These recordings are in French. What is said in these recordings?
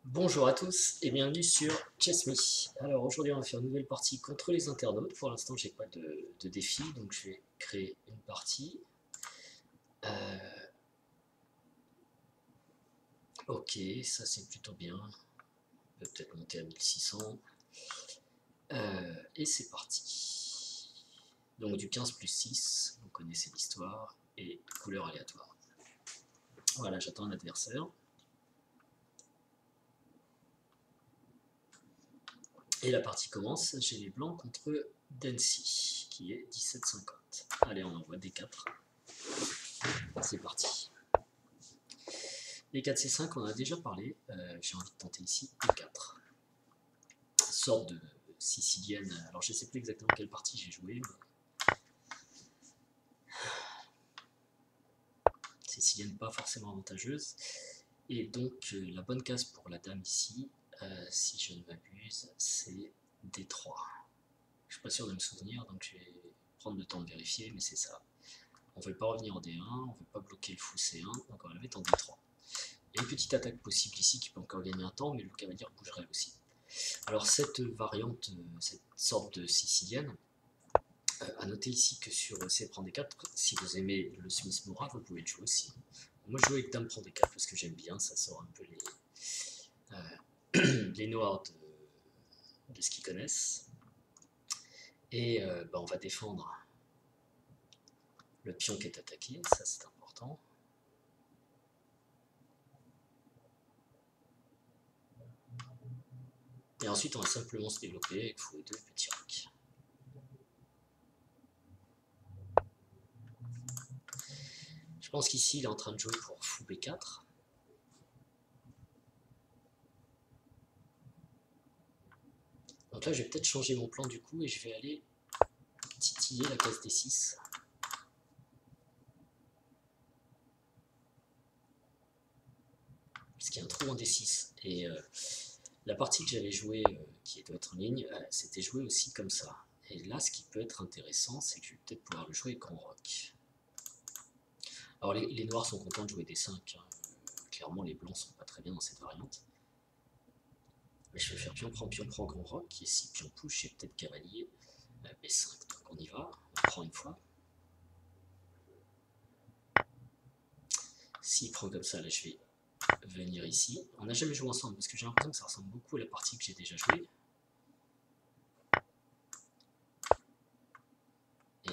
Bonjour à tous et bienvenue sur Chess.me. Alors aujourd'hui on va faire une nouvelle partie contre les internautes. Pour l'instant j'ai pas de défi donc je vais créer une partie. Ok, ça c'est plutôt bien. On peut peut-être monter à 1600. Et c'est parti. Donc du 15 plus 6, vous connaissez l'histoire, et couleur aléatoire. Voilà, j'attends un adversaire. Et la partie commence, j'ai les blancs contre Densi, qui est 17,50. Allez, on envoie D4. C'est parti. Les 4 C5, on en a déjà parlé. J'ai envie de tenter ici D4. Sorte de sicilienne. Alors, je ne sais plus exactement quelle partie j'ai joué. Mais sicilienne pas forcément avantageuse. Et donc, la bonne case pour la dame ici, si je ne m'abuse, c'est D3. Je suis pas sûr de me souvenir, donc je vais prendre le temps de vérifier, mais c'est ça. On ne veut pas revenir en D1, on ne veut pas bloquer le fou C1, donc on va la mettre en D3. Il y a une petite attaque possible ici qui peut encore gagner un temps, mais le cavalier bougerait aussi. Alors cette variante, cette sorte de sicilienne, à noter ici que sur C prend D4, si vous aimez le Smith Mora, vous pouvez le jouer aussi. Moi je joue avec Dame prend D4 parce que j'aime bien, ça sort un peu les noirs de ce qu'ils connaissent. Et on va défendre le pion qui est attaqué, ça c'est important. Et ensuite on va simplement se développer avec fou et 2 petit roc. Je pense qu'ici il est en train de jouer pour fou B4. Donc là je vais peut-être changer mon plan du coup et je vais aller titiller la case D6. Parce qu'il y a un trou en D6. Et la partie que j'avais jouée, qui doit être en ligne, c'était joué aussi comme ça. Et là, ce qui peut être intéressant, c'est que je vais peut-être pouvoir le jouer grand roc. Alors les noirs sont contents de jouer D5. Hein. Clairement, les blancs sont pas très bien dans cette variante. Mais je vais faire pion prend grand roc. Et si pion push, j'ai peut-être cavalier B5. Donc on y va, on prend une fois. S'il prend comme ça, là je vais venir ici. On n'a jamais joué ensemble parce que j'ai l'impression que ça ressemble beaucoup à la partie que j'ai déjà jouée.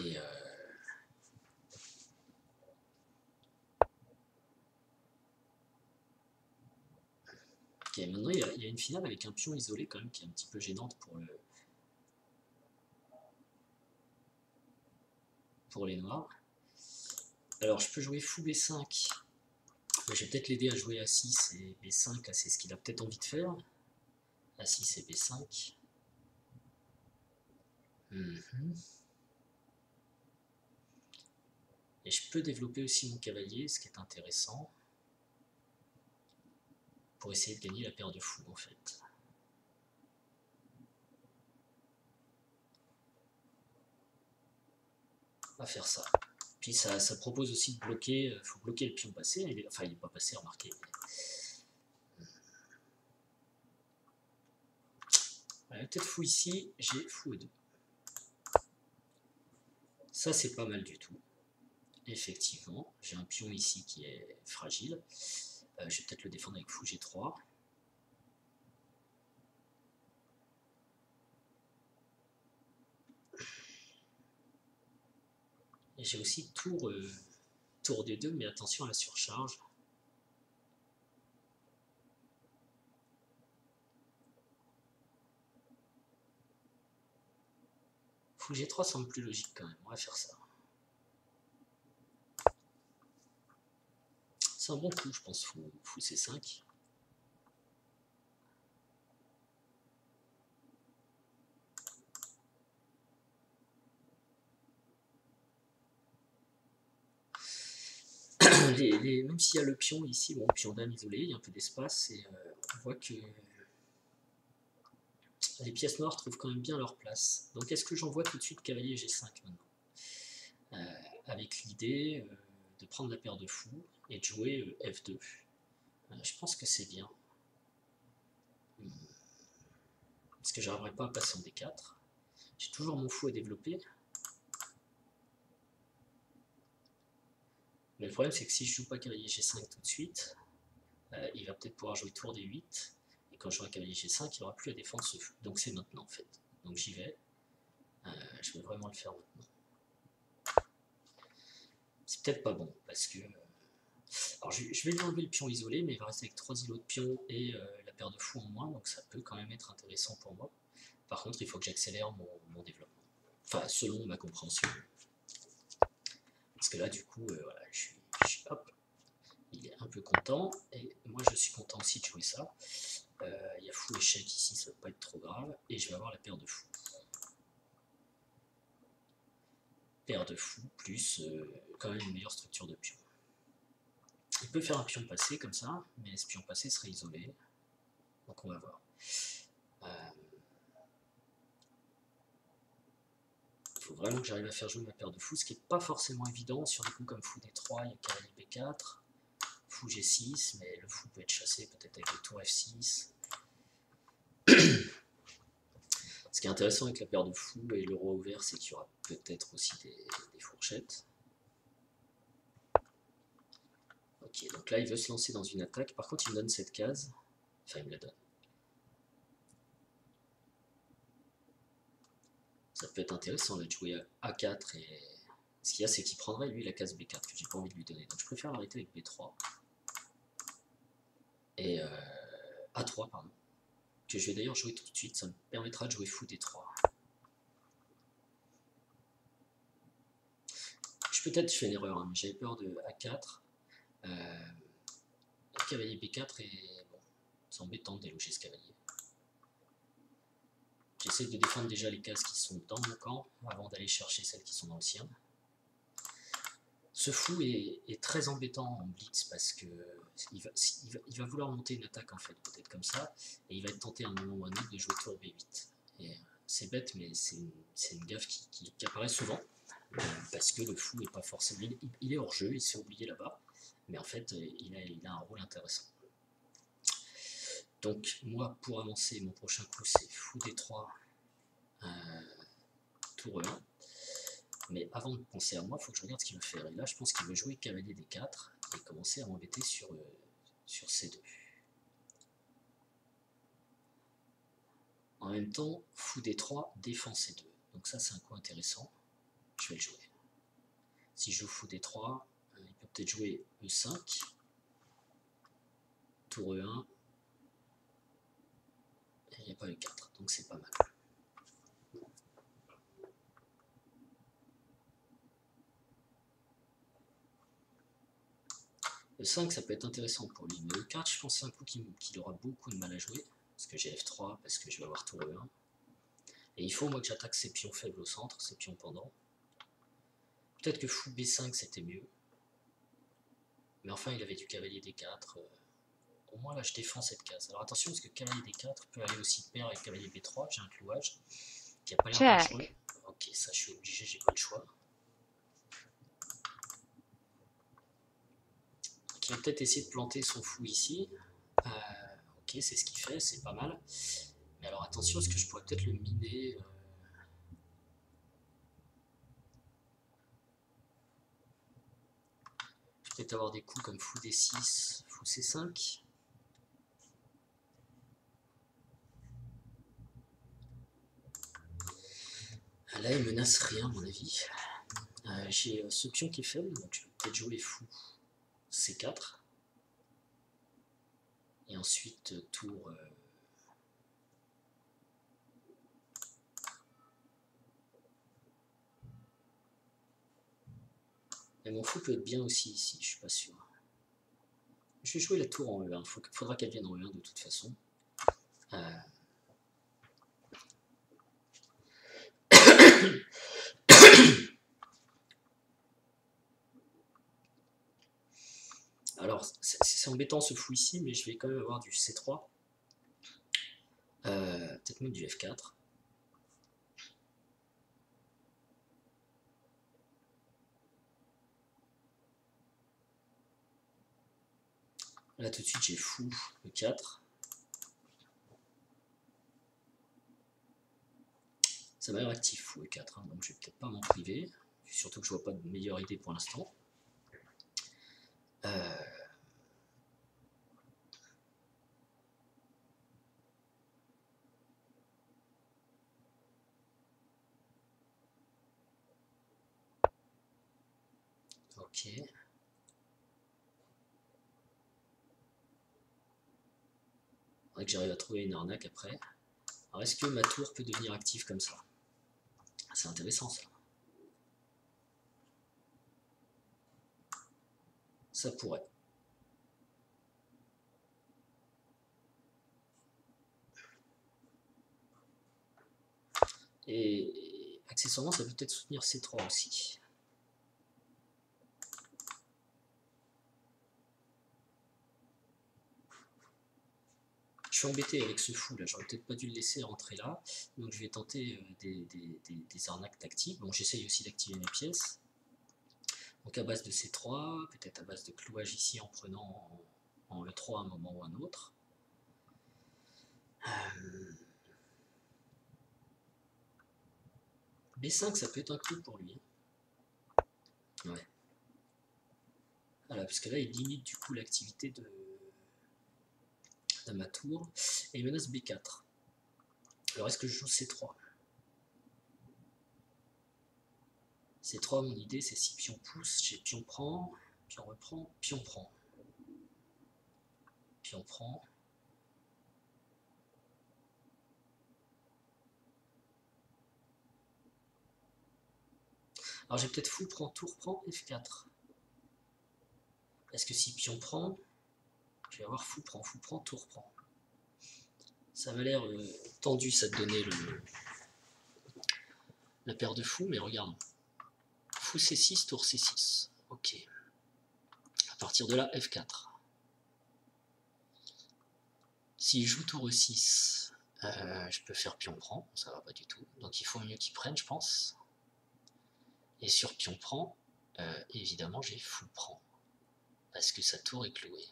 Et ok, maintenant il y a une finale avec un pion isolé quand même qui est un petit peu gênante pour les noirs. Alors je peux jouer fou B5. Mais je vais peut-être l'aider à jouer A6 et B5, là c'est ce qu'il a peut-être envie de faire. A6 et B5. Et je peux développer aussi mon cavalier, ce qui est intéressant, pour essayer de gagner la paire de fous en fait. On va faire ça. Puis ça propose aussi de bloquer, il faut bloquer le pion passé, enfin il n'est pas passé, remarquez. Peut-être fou ici, j'ai fou et 2. Ça c'est pas mal du tout. Effectivement, j'ai un pion ici qui est fragile. Je vais peut-être le défendre avec fou G3. Et j'ai aussi tour D2, mais attention à la surcharge. Fou G3 semble plus logique quand même, on va faire ça. C'est un bon coup, je pense, fou C5. Même s'il y a le pion ici, bon, pion dame isolé, il y a un peu d'espace, et on voit que les pièces noires trouvent quand même bien leur place. Donc est-ce que j'envoie tout de suite cavalier G5 maintenant avec l'idée de prendre la paire de fous et de jouer F2. Je pense que c'est bien. parce que j'arriverai pas à passer en D4. J'ai toujours mon fou à développer. Mais le problème c'est que si je joue pas cavalier G5 tout de suite, il va peut-être pouvoir jouer tour D8. Et quand j'aurai cavalier G5, il n'aura plus à défendre ce fou. Donc c'est maintenant en fait. Donc j'y vais. Je vais vraiment le faire maintenant. C'est peut-être pas bon parce que... alors je vais lui enlever le pion isolé, mais il va rester avec 3 îlots de pion et la paire de fous en moins, donc ça peut quand même être intéressant pour moi. Par contre, il faut que j'accélère mon développement. Enfin, selon ma compréhension. Parce que là, du coup, voilà, hop, il est un peu content, et moi je suis content aussi de jouer ça. Il y a fou échec ici, ça ne va pas être trop grave, et je vais avoir la paire de fous. Paire de fous, plus quand même une meilleure structure de pion. Il peut faire un pion passé comme ça, mais ce pion passé serait isolé. Donc on va voir. Il faut vraiment que j'arrive à faire jouer ma paire de fous, ce qui n'est pas forcément évident sur des coups comme fou D3, il y a cavalier B4, fou G6, mais le fou peut être chassé peut-être avec le tour F6. Ce qui est intéressant avec la paire de fous et le roi ouvert, c'est qu'il y aura peut-être aussi des fourchettes. Ok, donc là il veut se lancer dans une attaque, par contre il me donne cette case, enfin il me la donne. Ça peut être intéressant là, de jouer à A4 et... Ce qu'il y a, c'est qu'il prendrait lui la case B4 que j'ai pas envie de lui donner. Donc je préfère l'arrêter avec B3. Et A3, pardon. Que je vais d'ailleurs jouer tout de suite, ça me permettra de jouer fou D3. Peut-être je fais une erreur, hein, mais j'avais peur de A4. Cavalier B4 et bon, c'est embêtant de déloger ce cavalier. J'essaie de défendre déjà les cases qui sont dans mon camp avant d'aller chercher celles qui sont dans le sien. Ce fou est très embêtant en blitz parce que il va vouloir monter une attaque en fait, peut-être comme ça, et il va être tenté à un moment ou à un autre de jouer tour B8. C'est bête, mais c'est une gaffe qui apparaît souvent, parce que le fou n'est pas forcément... Il est hors jeu, il s'est oublié là-bas, mais en fait il a un rôle intéressant. Donc moi pour avancer, mon prochain coup c'est fou D3, tour E1. Mais avant de penser à moi, il faut que je regarde ce qu'il veut faire. Et là, je pense qu'il veut jouer cavalier D4 et commencer à m'embêter sur C2. En même temps, fou D3 défend C2. Donc ça, c'est un coup intéressant. Je vais le jouer. Si je joue fou D3, il peut peut-être jouer E5, tour E1, et il n'y a pas E4. Donc c'est pas mal. E5, ça peut être intéressant pour lui, mais E4, je pense que c'est un coup qu'il aura beaucoup de mal à jouer, parce que j'ai F3, parce que je vais avoir tour E1. Et il faut moi que j'attaque ces pions faibles au centre, ces pions pendants. Peut-être que fou B5 c'était mieux. Mais enfin il avait du cavalier D4. Au moins là je défends cette case. Alors attention parce que cavalier D4 peut aller aussi de pair avec cavalier B3. J'ai un clouage qui n'a pas l'air dangereux. Ok, ça je suis obligé, j'ai pas le choix. Qui va peut-être essayer de planter son fou ici. Ok, c'est ce qu'il fait, c'est pas mal. Mais alors attention, est-ce que je pourrais peut-être le miner Je vais peut-être avoir des coups comme fou D6, fou C5. Là, il menace rien, à mon avis. J'ai ce pion qui est faible, donc je vais peut-être jouer fou C4. Et ensuite, tour... Mais mon fou peut être bien aussi ici, je suis pas sûr. Je vais jouer la tour en E1, il faudra qu'elle vienne en E1 de toute façon. Alors, c'est embêtant ce fou ici, mais je vais quand même avoir du C3. Peut-être même du F4. Là tout de suite j'ai fou E4. Ça m'a l'air actif fou E4, hein, donc je vais peut-être pas m'en priver. Surtout que je vois pas de meilleure idée pour l'instant. Ok. Faudrait que j'arrive à trouver une arnaque après. Alors est-ce que ma tour peut devenir active comme ça? C'est intéressant ça. Ça pourrait. Et accessoirement, ça peut peut-être soutenir C3 aussi. Je suis embêté avec ce fou là, j'aurais peut-être pas dû le laisser rentrer là. Donc je vais tenter des arnaques tactiques. Bon, j'essaye aussi d'activer mes pièces. Donc à base de C3, peut-être à base de clouage ici en prenant en E3 à un moment ou un autre. B5, ça peut être un clou pour lui. Ouais. Voilà, parce que là, il limite du coup l'activité de ma tour. Et il menace B4. Alors, est-ce que je joue C3? C3, mon idée, c'est si pion pousse, j'ai pion prend, pion reprend, pion prend. Pion prend. Alors, j'ai peut-être fou prend, tour prend, F4. Est-ce que si pion prend, je vais avoir fou prend, tour prend. Ça m'a l'air tendu, ça de donner la paire de fous, mais regarde. Fou C6, tour C6. Ok. À partir de là, F4. Si je joue tour E6, je peux faire pion prend, ça va pas du tout. Donc il faut mieux qu'il prenne, je pense. Et sur pion prend, évidemment, j'ai fou prend. Parce que sa tour est clouée.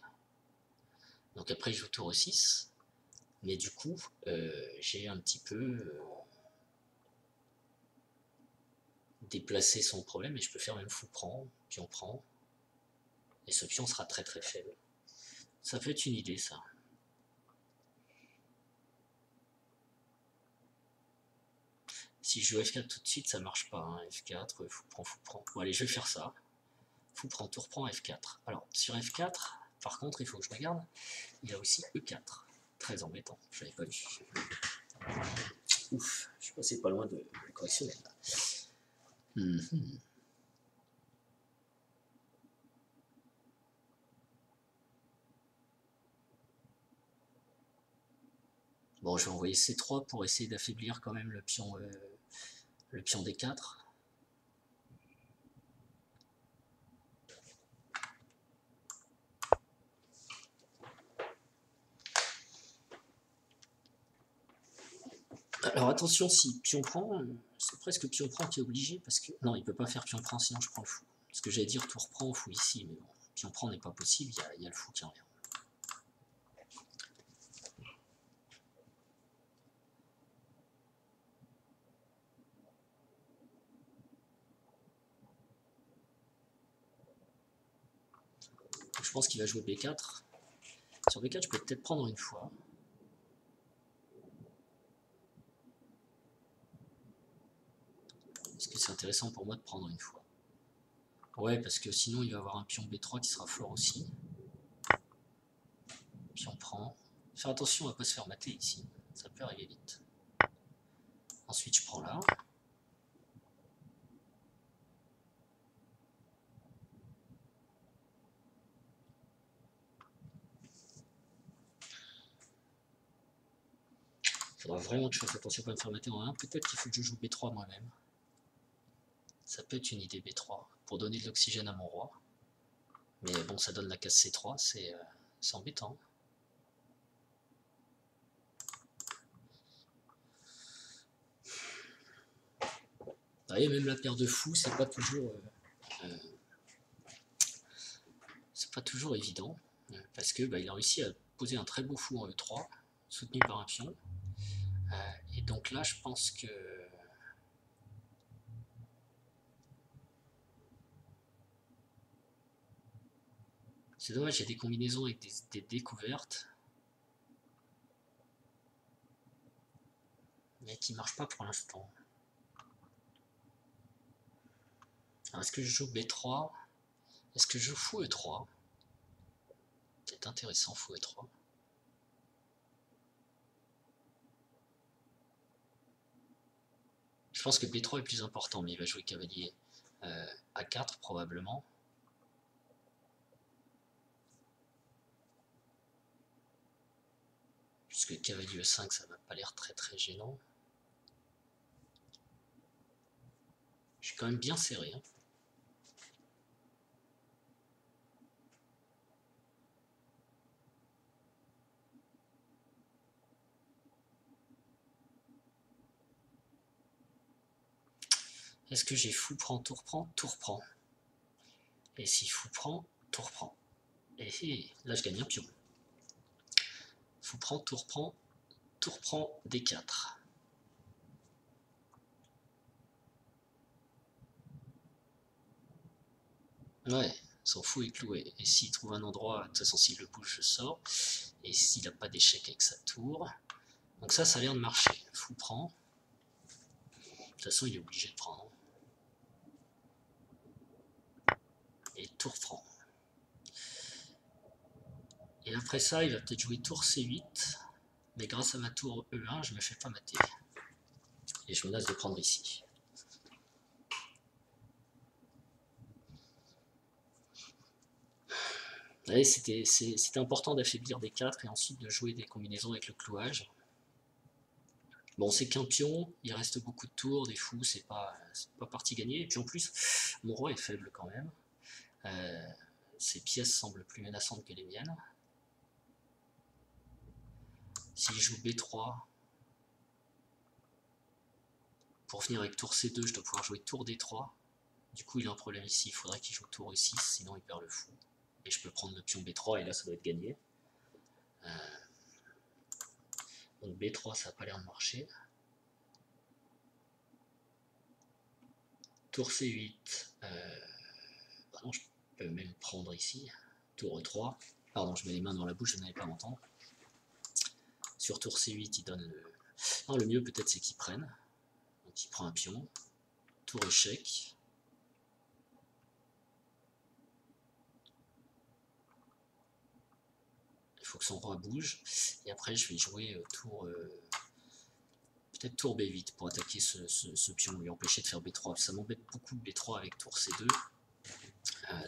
Donc après, je joue tour E6. Mais du coup, j'ai un petit peu déplacé son problème et je peux faire même fou prend, pion prend. Et ce pion sera très très faible. Ça peut être une idée, ça. Si je joue F4 tout de suite, ça marche pas. Hein. F4, fou prend. Bon, allez, je vais faire ça. Fou prend, tour prend, F4. Alors, sur F4, par contre, il faut que je regarde. Il y a aussi E4. Très embêtant, je l'avais pas vu. Ouf, je suis passé pas loin de correctionnel. Bon, je vais envoyer C3 pour essayer d'affaiblir quand même le pion D4. Alors attention, si pion prend, c'est presque pion prend qui est obligé, parce que... Non, il peut pas faire pion prend, sinon je prends le fou. Parce que j'allais dire tour prend, fou ici, mais bon, pion prend n'est pas possible, il y a le fou qui en vient. Je pense qu'il va jouer B4. Sur B4, je peux peut-être prendre une fois. Est-ce que c'est intéressant pour moi de prendre une fois? Ouais, parce que sinon il va avoir un pion B3 qui sera fort aussi. Pion prend. Faire attention à ne pas se faire mater ici. Ça peut arriver vite. Ensuite, je prends là. Il faudra vraiment que je fasse attention à ne pas me faire mater en 1. Peut-être qu'il faut que je joue B3 moi-même. Ça peut être une idée B3 pour donner de l'oxygène à mon roi. Mais bon, ça donne la case C3, c'est embêtant. Vous voyez, même la paire de fous, c'est pas toujours évident. Parce que il a réussi à poser un très beau fou en E3, soutenu par un pion. Et donc là, je pense que C'est dommage, il y a des combinaisons avec des découvertes. Mais qui ne marchent pas pour l'instant. Alors est-ce que je joue B3? Est-ce que je joue fou E3? C'est intéressant, fou E3. Je pense que B3 est plus important, mais il va jouer cavalier A4 probablement. Puisque cavalier E5, ça m'a pas l'air très gênant. Je suis quand même bien serré. Hein. Est-ce que j'ai fou prend, tour prend? Tour prend. Et si fou prend, tour prend. Et là je gagne un pion. Fou prend, tour prend D4. Ouais, son fou est cloué. Et s'il trouve un endroit, de toute façon s'il le bouge, je sors. Et s'il n'a pas d'échec avec sa tour. Donc ça a l'air de marcher. Fou prend. De toute façon il est obligé de prendre. Et tour prend. Et après ça, il va peut-être jouer tour C8. Mais grâce à ma tour E1, je me fais pas mater. Et je menace de prendre ici. C'était important d'affaiblir des 4 et ensuite de jouer des combinaisons avec le clouage. Bon, c'est qu'un pion, il reste beaucoup de tours, des fous, c'est pas partie gagnée. Et puis en plus, mon roi est faible quand même. Ses pièces semblent plus menaçantes que les miennes. S'il joue B3, pour venir avec tour C2, je dois pouvoir jouer tour D3. Du coup, il a un problème ici, il faudrait qu'il joue tour E6, sinon il perd le fou. Et je peux prendre le pion B3, et là, ça doit être gagné. Donc B3, ça n'a pas l'air de marcher. Tour C8, non, je peux même prendre ici. Tour E3, pardon, je mets les mains dans la bouche, je n'allais pas m'entendre. Sur tour C8, il donne le... Non, le mieux peut-être c'est qu'il prenne. Donc il prend un pion. Tour échec. Il faut que son roi bouge. Et après, je vais jouer tour... peut-être tour B8 pour attaquer ce pion, lui empêcher de faire B3. Ça m'embête beaucoup B3 avec tour C2.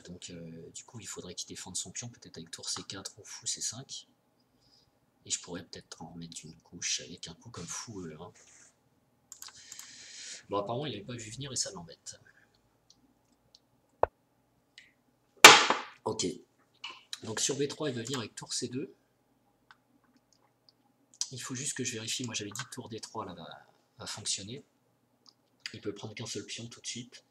Donc du coup, il faudrait qu'il défende son pion, peut-être avec tour C4 ou fou C5. Et je pourrais peut-être en mettre une couche avec un coup comme fou E1. Bon, apparemment, il n'avait pas vu venir et ça l'embête. Ok. Donc sur B3, il va venir avec tour C2. Il faut juste que je vérifie. Moi, j'avais dit que tour D3 là, va fonctionner. Il peut prendre qu'un seul pion tout de suite.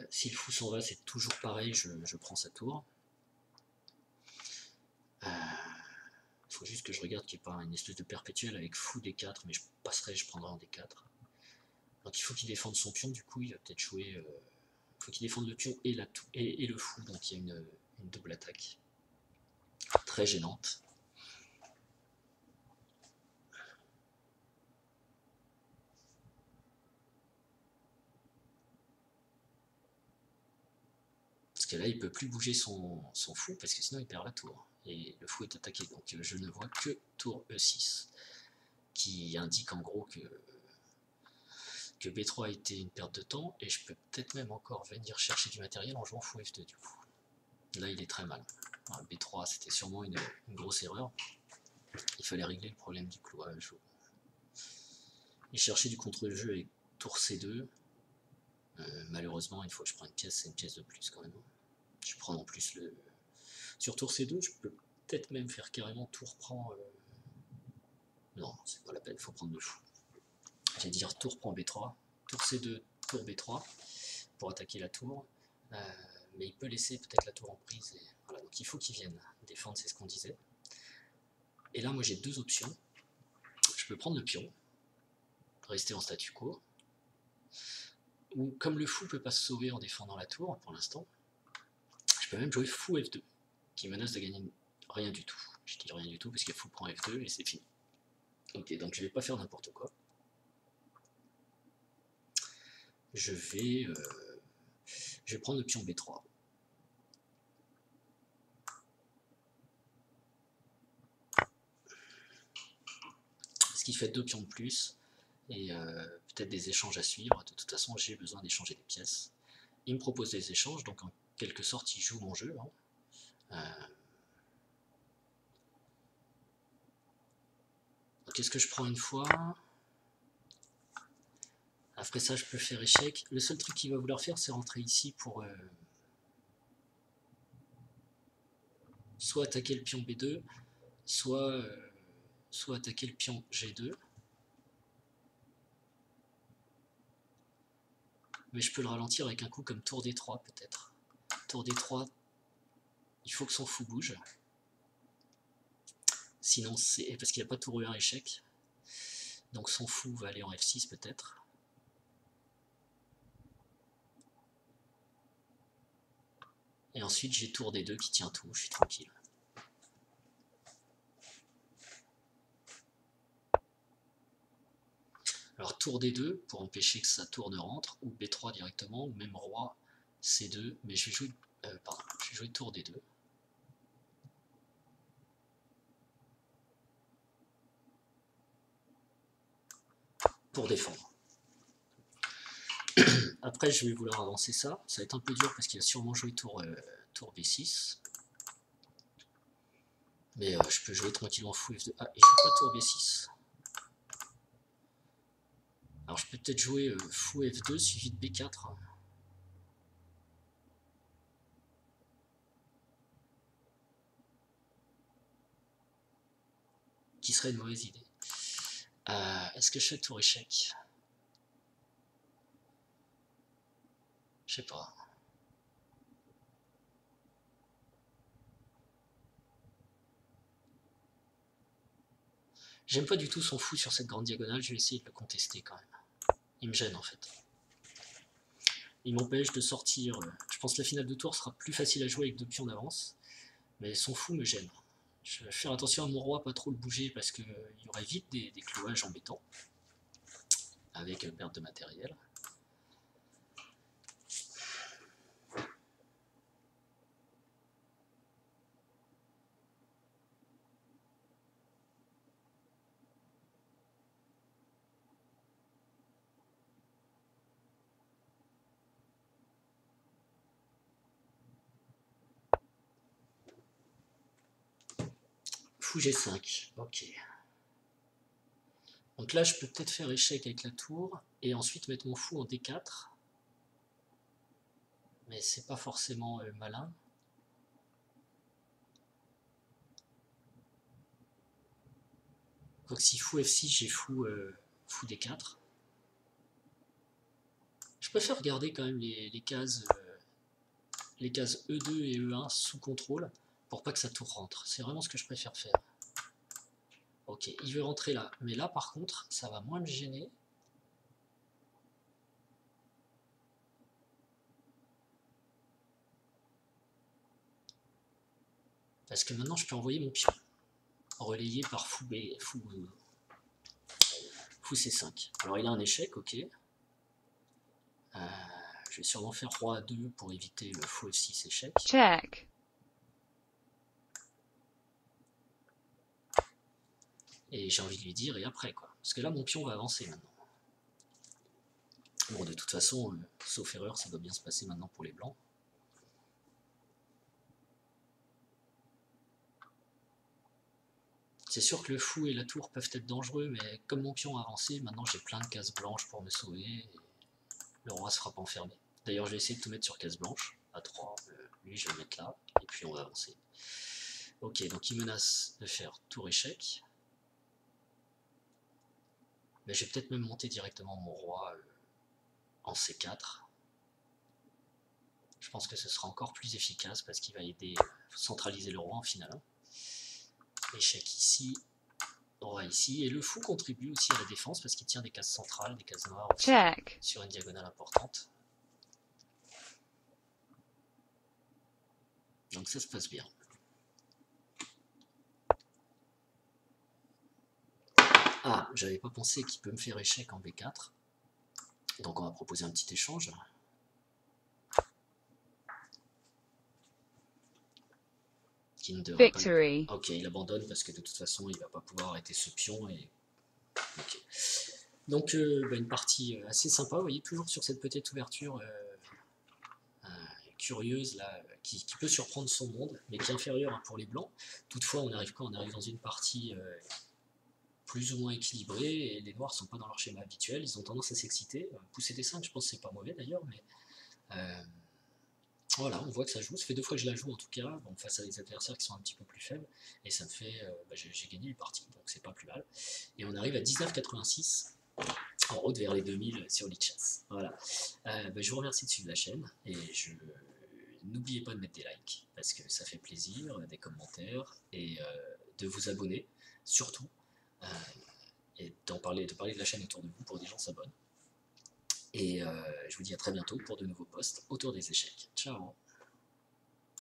Si le fou s'en va, c'est toujours pareil, je prends sa tour. Il faut juste que je regarde qu'il n'y ait pas une espèce de perpétuel avec fou D4, mais je passerai, je prendrai en D4. Donc il faut qu'il défende son pion, du coup il va peut-être jouer... il faut qu'il défende le pion et le fou, donc il y a une double attaque. Très gênante. Parce que là il ne peut plus bouger son fou, parce que sinon il perd la tour. Et le fou est attaqué, donc je ne vois que tour E6, qui indique en gros que B3 a été une perte de temps, et je peux peut-être même encore venir chercher du matériel en jouant fou F2 du coup. Là il est très mal. Alors, B3 c'était sûrement une grosse erreur. Il fallait régler le problème du clouage. Et chercher du contre-jeu avec tour C2. Malheureusement, une fois que je prends une pièce, c'est une pièce de plus quand même. Je prends en plus le... Sur tour C2, je peux peut-être même faire carrément tour prend... Non, c'est pas la peine, il faut prendre le fou. J'allais dire tour prend B3, tour C2, tour B3, pour attaquer la tour. Mais il peut laisser peut-être la tour en prise. Et... Voilà, donc il faut qu'il vienne défendre, c'est ce qu'on disait. Et là, moi j'ai deux options. Je peux prendre le pion, rester en statu quo, ou comme le fou peut pas se sauver en défendant la tour pour l'instant, je peux même jouer fou F2. qui menace de gagner rien du tout. Je dis rien du tout parce qu'il fou prend F2 et c'est fini. Ok, donc je vais pas faire n'importe quoi. Je vais prendre le pion B3. Ce qui fait 2 pions de plus et peut-être des échanges à suivre. De toute façon, j'ai besoin d'échanger des pièces. Il me propose des échanges, donc en quelque sorte, il joue mon jeu. Qu'est-ce que je prends une fois? Après ça, je peux faire échec. Le seul truc qu'il va vouloir faire, c'est rentrer ici pour soit attaquer le pion B2, soit attaquer le pion G2. Mais je peux le ralentir avec un coup comme tour D3 peut-être. Tour D3, il faut que son fou bouge. Sinon, c'est parce qu'il n'y a pas tour E1 échec. Donc son fou va aller en F6 peut-être. Et ensuite j'ai tour D2 qui tient tout, je suis tranquille. Alors tour D2 pour empêcher que sa tour ne rentre, ou B3 directement, ou même roi C2, mais je vais jouer tour D2. Pour défendre. Après je vais vouloir avancer ça, ça va être un peu dur parce qu'il a sûrement joué tour B6. Mais je peux jouer tranquillement fou F2. Ah, il joue pas tour B6. Alors je peux peut-être jouer fou F2 suivi de B4. Qui serait une mauvaise idée. Est-ce que je fais tour échec? Je sais pas. J'aime pas du tout son fou sur cette grande diagonale, je vais essayer de le contester quand même. Il me gêne en fait. Il m'empêche de sortir. Je pense que la finale de tour sera plus facile à jouer avec 2 pions d'avance. Mais son fou me gêne. Je vais faire attention à mon roi, pas trop le bouger parce qu'il y aurait vite des clouages embêtants. Avec perte de matériel. Fou G5, ok. Donc là, je peux peut-être faire échec avec la tour, et ensuite mettre mon fou en D4. Mais c'est pas forcément malin. Donc si fou F6, j'ai fou D4. Je préfère garder quand même les cases E2 et E1 sous contrôle, pour pas que sa tour rentre. C'est vraiment ce que je préfère faire. Ok, il veut rentrer là. Mais là, par contre, ça va moins me gêner. Parce que maintenant, je peux envoyer mon pion. Relayé par fou C5. Alors, il a un échec, ok. Je vais sûrement faire roi A2 pour éviter le fou F6 échec. Check. Et j'ai envie de lui dire, et après quoi. Parce que là, mon pion va avancer maintenant. Bon, de toute façon, sauf erreur, ça doit bien se passer maintenant pour les blancs. C'est sûr que le fou et la tour peuvent être dangereux, mais comme mon pion a avancé, maintenant j'ai plein de cases blanches pour me sauver, et le roi se fera pas enfermer. D'ailleurs, je vais essayer de tout mettre sur case blanche, à 3, lui je vais le mettre là, et puis on va avancer. Ok, donc il menace de faire tour échec. Mais je vais peut-être même monter directement mon roi en C4. Je pense que ce sera encore plus efficace parce qu'il va aider à centraliser le roi en finale. Échec ici, roi ici. Et le fou contribue aussi à la défense parce qu'il tient des cases centrales, des cases noires aussi, Check. sur une diagonale importante. Donc ça se passe bien. Ah, j'avais pas pensé qu'il peut me faire échec en B4. Donc on va proposer un petit échange. Qui ne devrait pas... Victory. Ok, il abandonne parce que de toute façon, il va pas pouvoir arrêter ce pion. Et... Ok. Donc bah, une partie assez sympa, vous voyez, toujours sur cette petite ouverture curieuse là, qui peut surprendre son monde, mais qui est inférieure hein, pour les blancs. Toutefois, on arrive quand on arrive dans une partie plus ou moins équilibrée, et les noirs sont pas dans leur schéma habituel, ils ont tendance à s'exciter. Pousser des 5, je pense que c'est pas mauvais d'ailleurs, mais voilà, on voit que ça joue. Ça fait 2 fois que je la joue en tout cas, bon, face à des adversaires qui sont un petit peu plus faibles, et ça me fait, bah, j'ai gagné les parties, donc c'est pas plus mal. Et on arrive à 19,86 en route vers les 2000 sur Lichess. Voilà. Bah, je vous remercie de suivre la chaîne, et n'oubliez pas de mettre des likes, parce que ça fait plaisir, des commentaires, et de vous abonner, surtout, euh, et de parler de la chaîne autour de vous pour que des gens s'abonnent. Et je vous dis à très bientôt pour de nouveaux posts autour des échecs. Ciao.